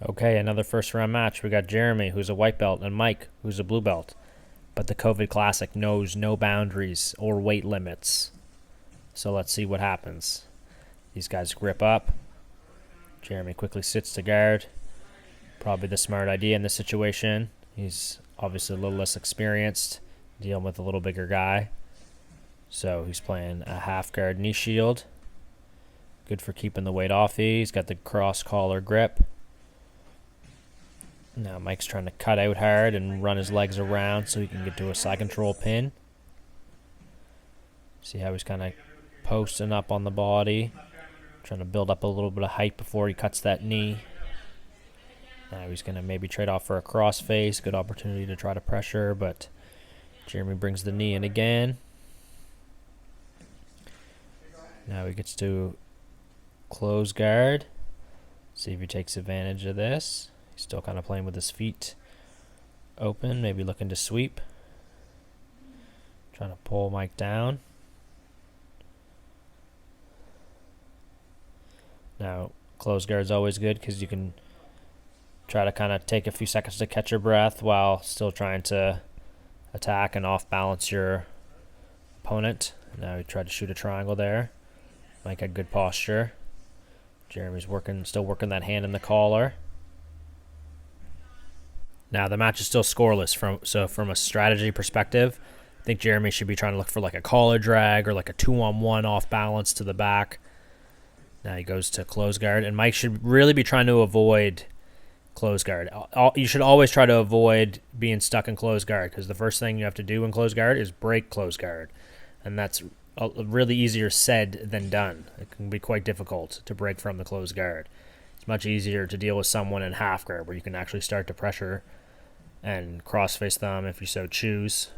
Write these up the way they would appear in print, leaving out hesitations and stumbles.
Okay, another first round match. We got Jeremy, who's a white belt, and Mike, who's a blue belt. But the COVID Classic knows no boundaries or weight limits. So let's see what happens. These guys grip up. Jeremy quickly sits to guard. Probably the smart idea in this situation. He's obviously a little less experienced, dealing with a little bigger guy. So he's playing a half guard knee shield. Good for keeping the weight off. He's got the cross collar grip. Now Mike's trying to cut out hard and run his legs around so he can get to a side control pin. See how he's kind of posting up on the body. Trying to build up a little bit of height before he cuts that knee. Now he's going to maybe trade off for a crossface. Good opportunity to try to pressure, but Jeremy brings the knee in again. Now he gets to close guard. See if he takes advantage of this. He's still kind of playing with his feet open, maybe looking to sweep. Trying to pull Mike down. Now, close guard's always good because you can try to kind of take a few seconds to catch your breath while still trying to attack and off-balance your opponent. Now he tried to shoot a triangle there. Mike had good posture. Jeremy's still working that hand in the collar. Now the match is still scoreless. So from a strategy perspective, I think Jeremy should be trying to look for like a collar drag or like a 2-on-1 off balance to the back. Now he goes to close guard, and Mike should really be trying to avoid close guard. You should always try to avoid being stuck in close guard because the first thing you have to do in close guard is break close guard, and that's really easier said than done. It can be quite difficult to break from the close guard. It's much easier to deal with someone in half guard where you can actually start to pressure and cross-face them if you so choose.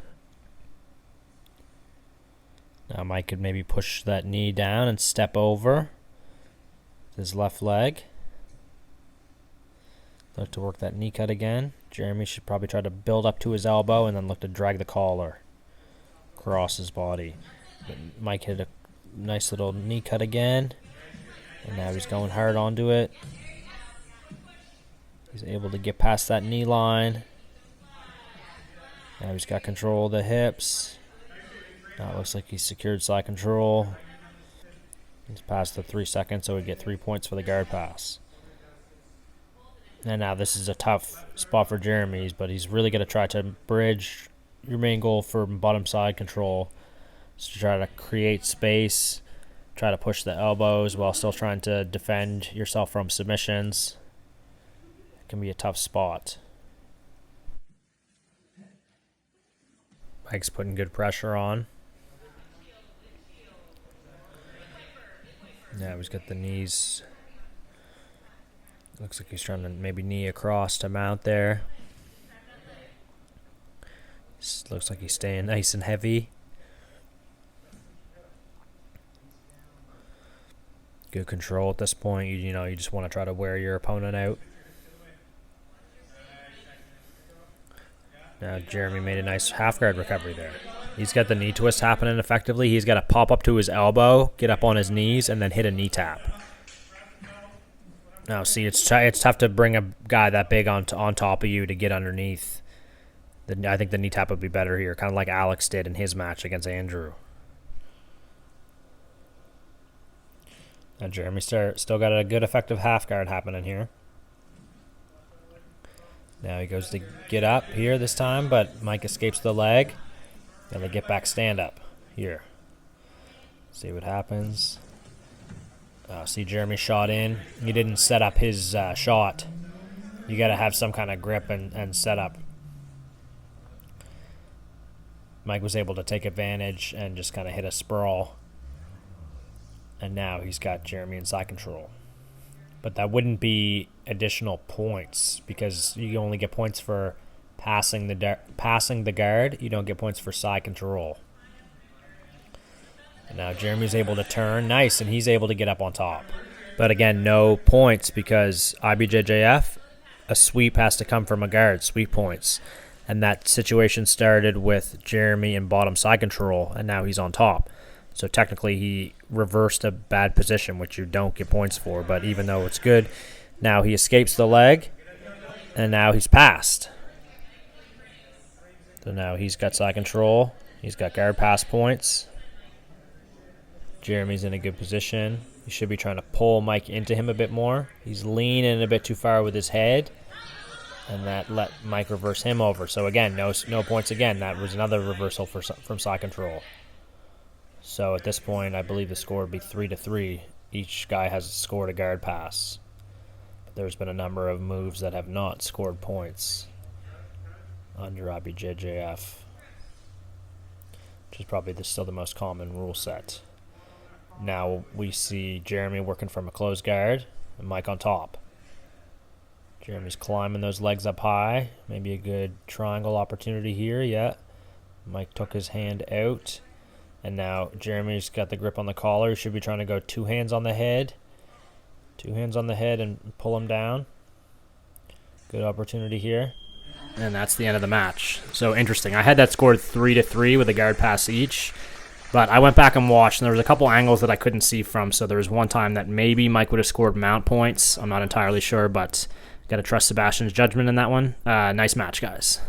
Now Mike could maybe push that knee down and step over his left leg. Look to work that knee cut again. Jeremy should probably try to build up to his elbow and then look to drag the collar across his body. But Mike hit a nice little knee cut again. And now he's going hard onto it. He's able to get past that knee line. Now he's got control of the hips. Now it looks like he's secured side control. He's past the 3 seconds, so we get 3 points for the guard pass. And now this is a tough spot for Jeremy's, but he's really going to try to bridge. Your main goal for bottom side control is to try to create space, try to push the elbows while still trying to defend yourself from submissions. It can be a tough spot. Mike's putting good pressure on. Now he's got the knees. Looks like he's trying to maybe knee across to mount there. Looks like he's staying nice and heavy. Good control at this point. You just want to try to wear your opponent out. Now Jeremy made a nice half guard recovery there. He's got the knee twist happening effectively. He's got to pop up to his elbow, get up on his knees, and then hit a knee tap. Now, see, it's tough to bring a guy that big on top of you to get underneath. I think the knee tap would be better here, kind of like Alex did in his match against Andrew. Now Jeremy still got a good effective half guard happening here. Now he goes to get up here this time, but Mike escapes the leg. And they get back stand up here. See what happens. See Jeremy shot in. He didn't set up his shot. You got to have some kind of grip and set up. Mike was able to take advantage and just kind of hit a sprawl. And now he's got Jeremy in side control. But that wouldn't be additional points because you only get points for passing the guard. You don't get points for side control. And now Jeremy's able to turn. Nice, and he's able to get up on top. But again, no points because IBJJF, a sweep has to come from a guard, sweep points. And that situation started with Jeremy in bottom side control, and now he's on top. So technically he reversed a bad position, which you don't get points for. But even though it's good, now he escapes the leg. And now he's passed. So now he's got side control. He's got guard pass points. Jeremy's in a good position. He should be trying to pull Mike into him a bit more. He's leaning a bit too far with his head. And that let Mike reverse him over. So again, no points again. That was another reversal from side control. So at this point, I believe the score would be 3-3. Each guy has scored a guard pass. But there's been a number of moves that have not scored points under IBJJF, which is probably still the most common rule set. Now we see Jeremy working from a closed guard and Mike on top. Jeremy's climbing those legs up high. Maybe a good triangle opportunity here. Yeah. Mike took his hand out. And now Jeremy's got the grip on the collar. He should be trying to go 2 hands on the head. 2 hands on the head and pull him down. Good opportunity here. And that's the end of the match. So interesting. I had that scored 3-3 with a guard pass each. But I went back and watched, and there was a couple angles that I couldn't see from. So there was one time that maybe Mike would have scored mount points. I'm not entirely sure, but got to trust Sebastian's judgment in that one. Nice match, guys.